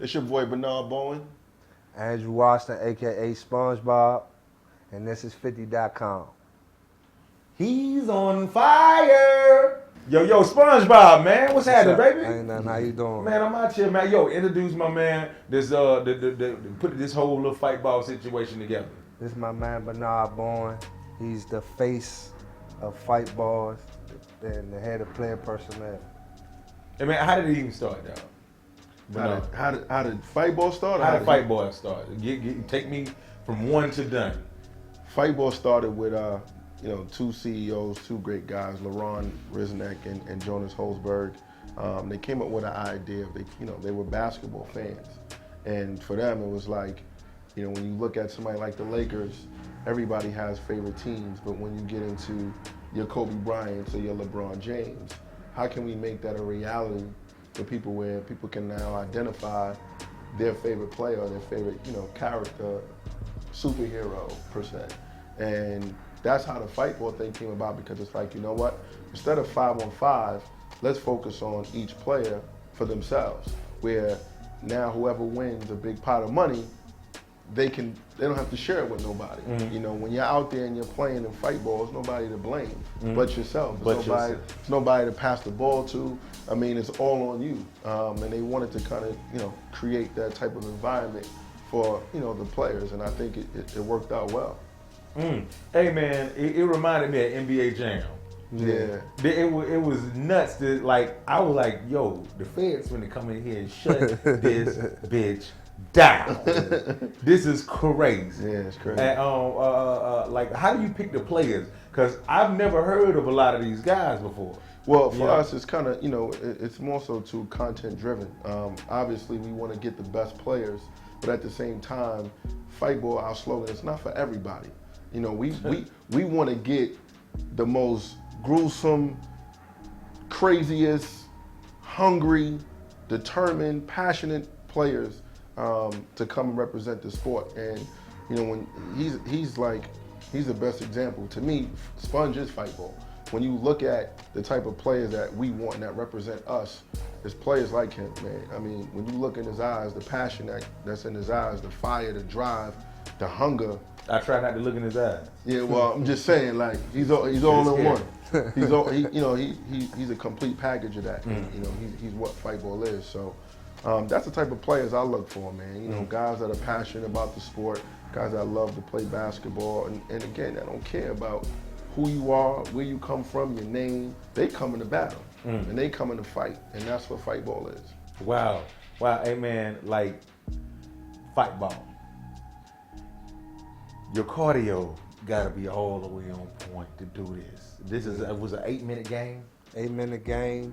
It's your boy Bernard Bowen. Andrew Washington, aka Spongebob, and this is 50.com. He's on fire. Yo, SpongeBob, man. What's happening, baby? Ain't nothing. How you doing? Man, I'm out here, man. Yo, introduce my man. This put this whole little fight ball situation together. This is my man Bernard Bowen. He's the face of Fightballs and the head of player personnel. Hey, man, how did it even start, dog? How did Fightball start? How did Fightball start? Take me from one to done. Fightball started with two CEOs, two great guys, LaRon Riznek and Jonas Holzberg. They came up with an idea. They were basketball fans, and for them it was like, when you look at somebody like the Lakers, everybody has favorite teams, but when you get into your Kobe Bryant or your LeBron James, how can we make that a reality for people where people can now identify their favorite player, their favorite character, superhero per se, and that's how the Fightball thing came about, because it's like, you know what? Instead of 5-on-5, let's focus on each player for themselves. Where now whoever wins a big pot of money, they don't have to share it with nobody. Mm-hmm. When you're out there and you're playing in Fightball, there's nobody to blame but yourself. But There's nobody to pass the ball to. I mean, it's all on you. And they wanted to kind of, create that type of environment for, the players, and I think it worked out well. Hey, man, it reminded me of NBA Jam. Yeah. It was nuts. I was like, yo, the feds finna come in here and shut this bitch down. This is crazy. Yeah, it's crazy. And how do you pick the players? Because I've never heard of a lot of these guys before. Well, for us, it's kind of, it's more so to content driven. Obviously, we want to get the best players, but at the same time, Fightball, our slogan, it's not for everybody. We want to get the most gruesome, craziest, hungry, determined, passionate players to come and represent the sport. And when he's the best example to me. Sponge is Fightball. When you look at the type of players that we want and that represent us, it's players like him, man. I mean, when you look in his eyes, the passion that's in his eyes, the fire, the drive, the hunger. I try not to look in his eyes. Yeah, well, I'm just saying, like, he's all in one. He's a complete package of that. He's what Fightball is. So that's the type of players I look for, man. Guys that are passionate about the sport, guys that love to play basketball, and again, that don't care about who you are, where you come from, your name. They come in the battle, and they come in the fight, and that's what Fightball is. Wow, hey man, like Fightball. Your cardio gotta be all the way on point to do this. It was an 8-minute game. 8-minute game,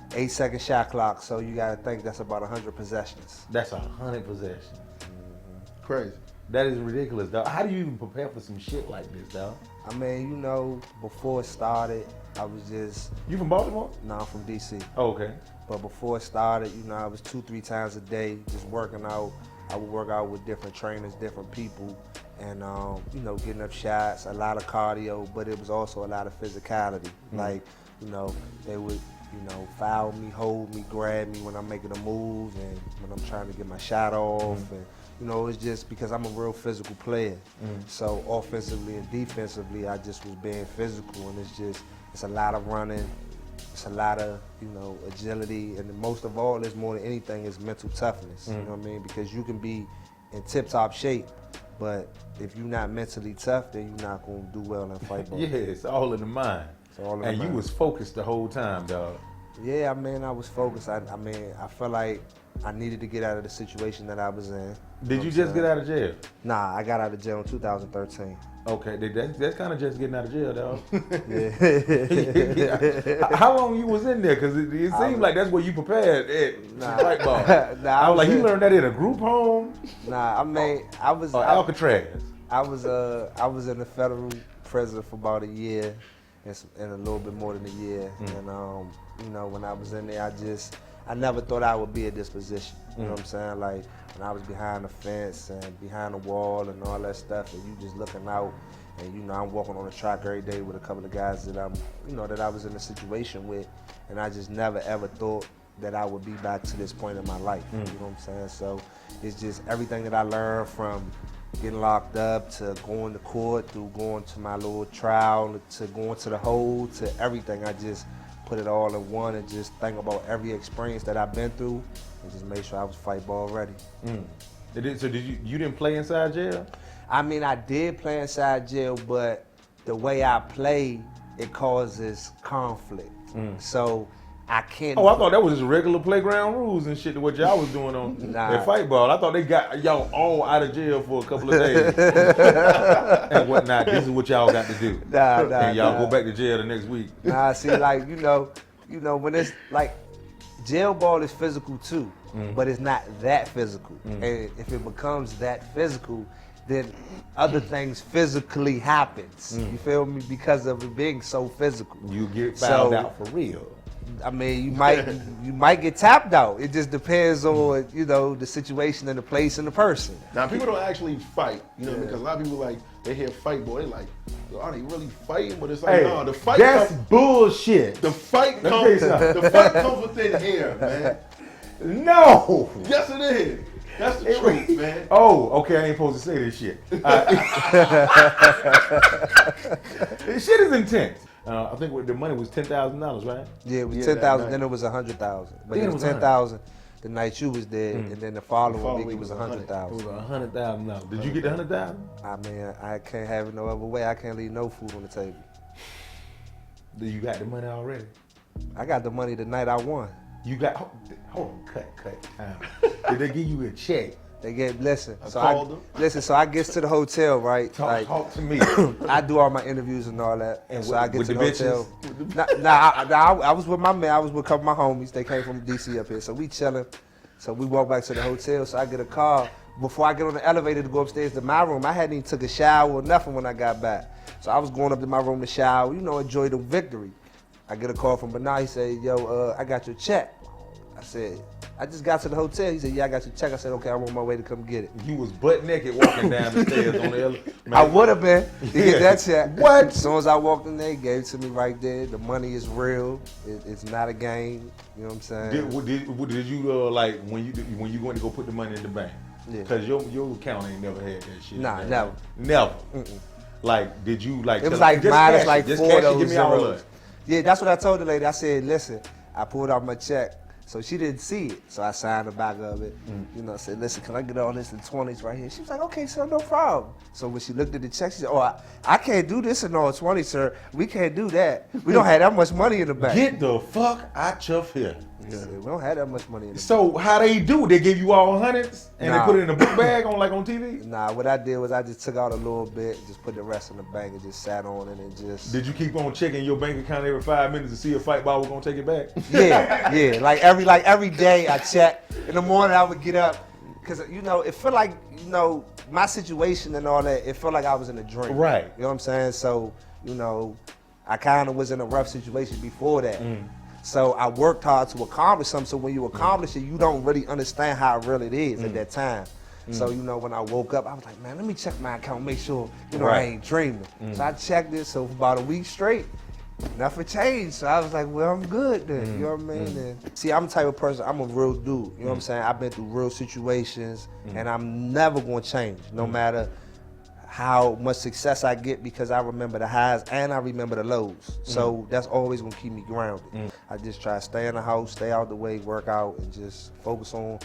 8-second shot clock. So you gotta think that's about 100 possessions. That's 100 possessions. Crazy. That is ridiculous, dog. How do you even prepare for some shit like this, dog? I mean, before it started, I was just. You from Baltimore? No, I'm from DC. Oh, okay. But before it started, I was 2-3 times a day just working out. I would work out with different trainers, different people, and getting up shots, a lot of cardio, but it was also a lot of physicality. Like, they would, foul me, hold me, grab me when I'm making a move and when I'm trying to get my shot off. And it's just because I'm a real physical player. So offensively and defensively, I just was being physical, and it's a lot of running. It's a lot of, agility, and most of all, it's more than anything, is mental toughness. You know what I mean? Because you can be in tip-top shape, but if you're not mentally tough, then you're not going to do well in Fightball. Yeah, it's all in the mind. And you was focused the whole time, dog. Yeah, I was focused. I felt like I needed to get out of the situation that I was in. Did you just get out of jail? Nah, I got out of jail in 2013. Okay, that's kind of just getting out of jail, dog. Yeah. How long you was in there? Because it seemed like that's where you prepared at Fightball. I was like, you learned that in a group home? Nah, I was Alcatraz. I was in the federal prison for about a year, and a little bit more than a year. And when I was in there, I never thought I would be at this position. You know what I'm saying? Like, when I was behind the fence and behind the wall and all that stuff, and you just looking out, and I'm walking on the track every day with a couple of guys that that I was in a situation with, and I just never ever thought that I would be back to this point in my life. You know what I'm saying? So it's just everything that I learned from getting locked up to going to court, through going to my little trial, to going to the hold, to everything. I just put it all in one and just think about every experience that I've been through and just make sure I was Fightball ready. So you didn't play inside jail? I mean, I did play inside jail, but the way I play, it causes conflict. So I can't. Oh, I thought that was just regular playground rules and shit to what y'all was doing on at Fightball. I thought they got y'all all out of jail for a couple of days and whatnot. This is what y'all got to do. And y'all go back to jail the next week. See, like, you know, when it's like, jail ball is physical too, but it's not that physical. And if it becomes that physical, then other things physically happens. You feel me? Because of it being so physical. You get fouled out for real. I mean, you might get tapped out. It just depends on, you know, the situation and the place and the person. Now, people don't actually fight, you know, because a lot of people, like, they hear Fightball, they like, are they really fighting? But it's like, no, the fight. That's bullshit. The fight comes within here, man. No. Yes, it is. That's the truth, man. Oh, okay, I ain't supposed to say this shit. This shit is intense. I think the money was $10,000, right? Yeah, it was 10,000. Then it was 100,000. But it was 10,000 the night you was there, and then the following week it was 100,000. It was $100,000. Did you get the 100,000? I mean, I can't have it no other way. I can't leave no food on the table. You got the money already? I got the money the night I won. You got, hold on, cut time. Did they give you a check? They get, listen, so I get to the hotel, right? Talk to me. I do all my interviews and all that. And so I get to the hotel. Bitches? I was with my man, I was with a couple of my homies. They came from DC up here. So we chilling. So we walk back to the hotel. So I get a call. Before I get on the elevator to go upstairs to my room, I hadn't even took a shower or nothing when I got back. So I was going up to my room to shower, you know, enjoy the victory. I get a call from Bernard. He said, yo, I got your check. I said, I just got to the hotel. He said, yeah, I got your check. I said, okay, I'm on my way to come get it. You was butt naked walking down the stairs on the elevator. I would have been to get that check. What? As soon as I walked in there, he gave it to me right there. The money is real. It's not a game. You know what I'm saying? Did you like when you going to go put the money in the bank? Yeah. Because your account ain't never had that shit. Nah, man. never. Never. Like, did you like? It was like minus like 4 of those give me all of zeros. it. Yeah, that's what I told the lady. I said, listen, I pulled out my check. So she didn't see it. So I signed the back of it. You know, I said, listen, can I get all this in 20s right here? She was like, okay, sir, no problem. So when she looked at the check, she said, oh, I can't do this in all 20s, sir. We can't do that. We don't have that much money in the bank. Get the fuck out your here. Yeah, we don't have that much money in the bank. So how they do? They give you all hundreds and they put it in a book bag on TV? Nah, what I did was I just took out a little bit, just put the rest in the bank and just sat on it and just. Did you keep on checking your bank account every 5 minutes to see if Fightball was gonna take it back? Yeah. Like every day I check. In the morning I would get up, cause you know, it felt like, you know, my situation and all that, it felt like I was in a dream. Right. You know what I'm saying? So, you know, I kind of was in a rough situation before that. So I worked hard to accomplish something. So when you accomplish it, you don't really understand how real it is at that time. So, you know, when I woke up, I was like, man, let me check my account, make sure, you know, I ain't dreaming. So I checked it. So for about a week straight, nothing changed. So I was like, well, I'm good then. You know what I mean? And see, I'm the type of person, I'm a real dude. You know what I'm saying? I've been through real situations and I'm never going to change, no matter how much success I get, because I remember the highs and I remember the lows. So that's always gonna keep me grounded. I just try to stay in the house, stay out the way, work out, and just focus on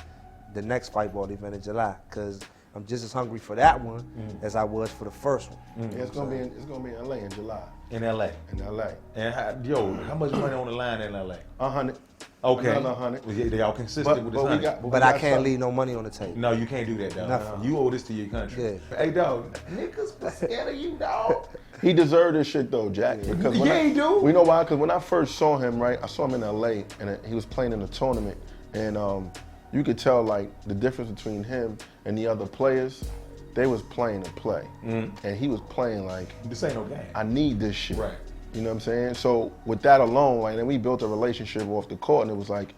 the next Fightball event in July, because I'm just as hungry for that one as I was for the first one. Yeah, it's gonna be in LA in July. In LA. In LA. And how much money on the line in LA? 100. Okay. Another 100. They all consistent with this 100. But I can't leave no money on the table. No, you can't do that, dog. Nothing. You owe this to your country. Yeah. Hey, dog, niggas be scared of you, dog. He deserved this shit though, Jack. Because He do. We know why? Because when I first saw him, right, I saw him in LA and he was playing in a tournament, and you could tell like the difference between him and the other players. They was playing to play, and he was playing like, this ain't no game. I need this shit. Right. You know what I'm saying? So with that alone, like, then we built a relationship off the court, and it was like,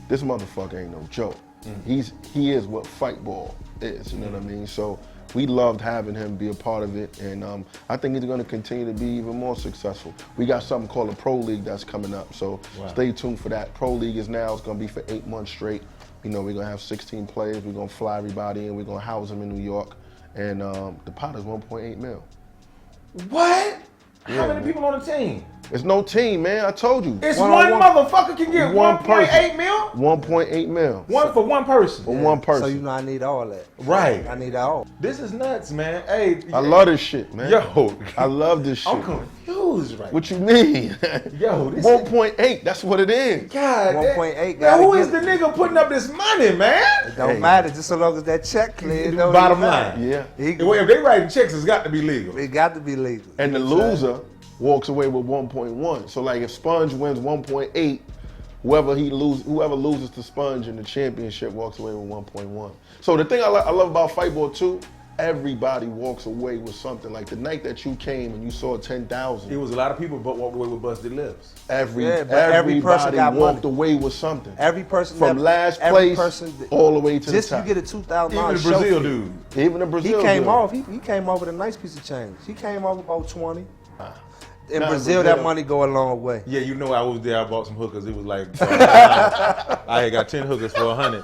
this motherfucker ain't no joke. He is what Fightball is. You know what I mean? So we loved having him be a part of it, and I think he's going to continue to be even more successful. We got something called a Pro League that's coming up, so stay tuned for that. Pro League is now, it's going to be for 8 months straight. You know, we're going to have 16 players, we're going to fly everybody in, we're going to house them in New York, and the pot is 1.8 mil. What? Yeah, How many people on the team? It's no team, man. I told you. It's one motherfucker can get 1.8 mil? 1.8 mil. One for one person. For one person. So you know I need all that. Right. I need all. This is nuts, man. Hey, I love this shit, man. Yo. I love this shit. I'm confused right What you mean? Yo, this 1.8, that's what it is. God, 1.8. Now who is the nigga putting up this money, man? It don't matter, just so long as that check clears. Bottom line. Yeah. If they writing checks, it's got to be legal. It got to be legal. And the loser walks away with 1.1. So like if Sponge wins 1.8, whoever loses to Sponge in the championship walks away with 1.1. So the thing I love about Fightball too, everybody walks away with something. Like the night that you came and you saw 10,000. It was a lot of people but walked away with busted lips. Everybody walked away with something. Every person from last place all the way to the top. Just you get a $2,000 Even the Brazil dude. Even the Brazil dude. He came off with a nice piece of change. He came off about 20. In Brazil, that money go a long way. Yeah, you know I was there. I bought some hookers. It was like I had got 10 hookers for 100.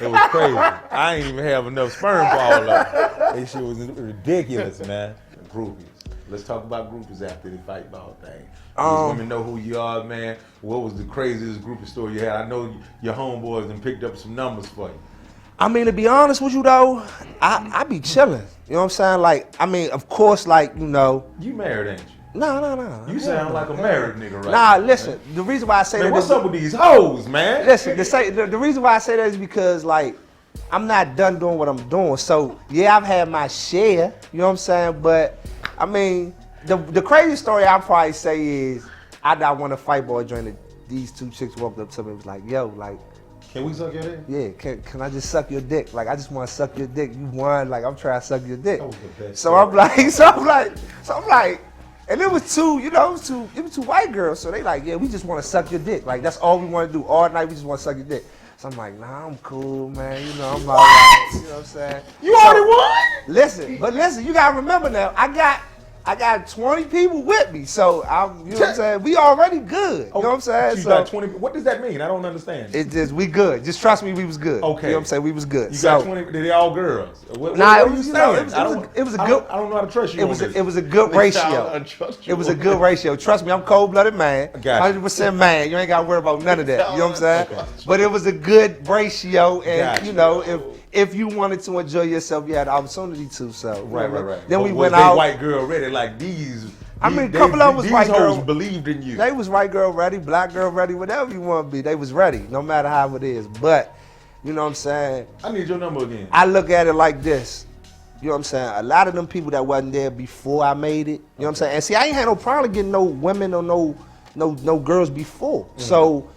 It was crazy. I ain't even have enough sperm for all of it. That shit was ridiculous, man. Groupies. Let's talk about groupies after the Fightball thing. These women know who you are, man. What was the craziest groupie story you had? I know your homeboys done picked up some numbers for you. I mean, to be honest with you though, I be chilling. You know what I'm saying? Like, I mean, of course, like, you know. You married, ain't you? No. You sound like a married nigga right now. Nah, listen, man. The reason why I say man, that what's up with these hoes, man? Listen, the reason why I say that is because, like, I'm not done doing what I'm doing. So, yeah, I've had my share, you know what I'm saying? But, I mean, the craziest story I'll probably say is I got one of Fightball joint. These two chicks walked up to me and was like, yo, like, can we suck your dick? Yeah, can I just suck your dick? Like, I just want to suck your dick. You won, like, I'm trying to suck your dick. So I'm like, and it was two, you know, it was two white girls. So they like, yeah, we just want to suck your dick. Like, that's all we want to do all night. We just want to suck your dick. So I'm like, nah, I'm cool, man. You know, I'm all right. You know what I'm saying? You already won? Listen, you gotta remember now, I got 20 people with me, so you know what I'm saying? We already good. You know what I'm saying? You got 20. What does that mean? I don't understand. It's just we good. Just trust me, we was good. Okay. You know what I'm saying? We was good. You got 20. They all girls. It was a good. I don't know how to trust you. It was a good ratio. It was a good ratio. Trust me, I'm cold-blooded man. 100% man. You ain't got to worry about none of that. You know what I'm saying? Okay. But it was a good ratio, and you know, if you wanted to enjoy yourself, you had the opportunity to. So right. Then we went out. White girl ready like these. I mean, a couple of them was white girls. These believed in you. They was white girl ready, black girl ready, whatever you want to be. They was ready, no matter how it is. But you know what I'm saying? I need your number again. I look at it like this. You know what I'm saying? A lot of them people that wasn't there before I made it. You know what I'm saying? And see, I ain't had no problem getting no women or no girls before. Mm-hmm. So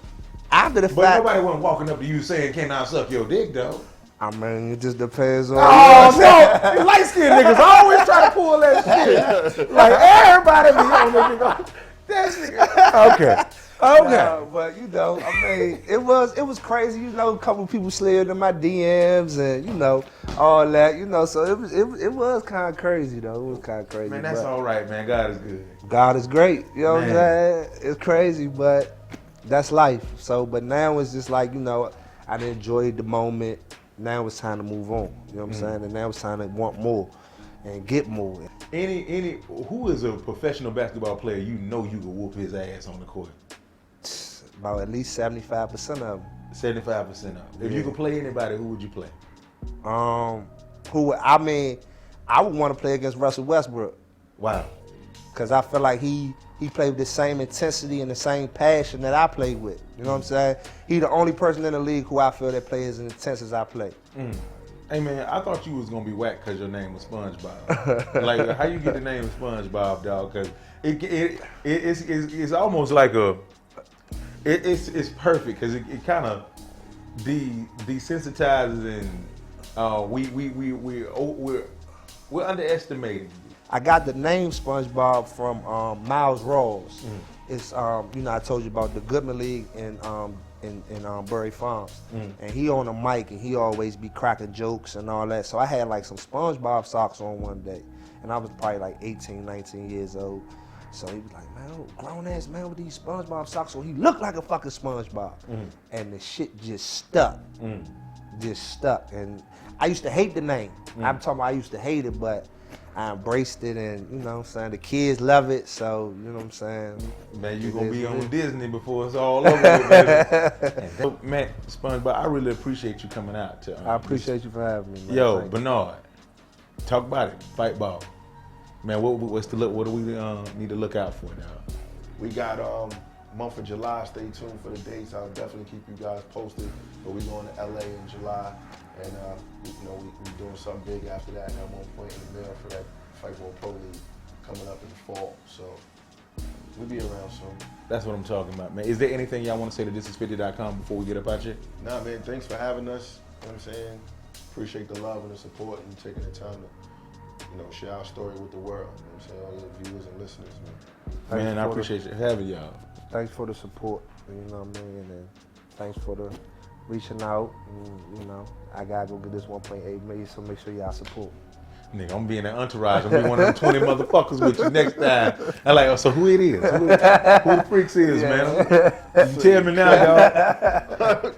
after the fact, but nobody wasn't walking up to you saying, "Can I suck your dick, though?" I mean, it just depends on. Oh no, light skinned niggas always try to pull that shit. Like everybody be on nigga go. That nigga. Okay. No, but you know, I mean, it was crazy. You know, a couple of people slid in my DMs and you know all that. You know, so it was kind of crazy though. It was kind of crazy. Man, that's all right, man. God is good. God is great. You know what I'm saying? It's crazy, but that's life. So, but now it's just like, you know, I enjoyed the moment. Now it's time to move on. You know what I'm saying? And now it's time to want more and get more. Who is a professional basketball player you know you can whoop his ass on the court? About at least 75% of them. 75% of them. If you could play anybody, who would you play? I would want to play against Russell Westbrook. Wow. Because I feel like he played with the same intensity and the same passion that I played with. You know what I'm saying? He the only person in the league who I feel that plays as intense as I play. Hey man, I thought you was gonna be whack because your name was Spongebob. Like, how you get the name Spongebob, dog? Because it's almost like it's perfect because it kind of desensitizes and we're underestimating you. I got the name SpongeBob from Miles Rawls. It's you know, I told you about the Goodman League in in Bury Farms, and he on the mic, and he always be cracking jokes and all that. So I had like some SpongeBob socks on one day, and I was probably like 18, 19 years old. So he was like, man, oh, grown ass man with these SpongeBob socks on. He looked like a fucking SpongeBob, and the shit just stuck, And I used to hate the name. I'm talking about I used to hate it, but I embraced it, and you know what I'm saying, the kids love it, so you know what I'm saying. Man, you gonna be on Disney before it's all over, baby. Man, SpongeBob, I really appreciate you coming out. I appreciate you for having me, man. Yo, Bernard, talk about it, Fightball. Man, what do we need to look out for now? We got month of July. Stay tuned for the dates. I'll definitely keep you guys posted. But we're going to LA in July, and you know we're doing something big after that. And at one point in the mail for that Fightball Pro League coming up in the fall. So we'll be around soon. That's what I'm talking about, man. Is there anything y'all want to say to Thisis50.com before we get up out here? Nah, man. Thanks for having us. You know what I'm saying? Appreciate the love and the support and taking the time to, you know, share our story with the world. You know what I'm saying? All your viewers and listeners, man. Man, I appreciate you having y'all. Thanks for the support, you know what I mean? And thanks for the reaching out. And, you know, I gotta go get this 1.8 million, so make sure y'all support. Nigga, I'm being an entourage. I'm be one of them 20 motherfuckers with you next time. I'm like, oh, so who it is? Who the freaks is, man? You tell me now, dog.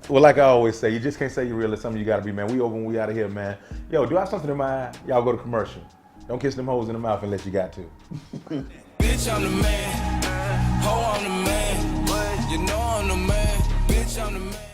Well, like I always say, you just can't say you're real. It's something you gotta be, man. We over when we out of here, man. Yo, do I have something in mind? Y'all go to commercial. Don't kiss them hoes in the mouth unless you got to. Bitch, I'm the man. Ho, I'm the man. You know I'm the man. Bitch, I'm the man.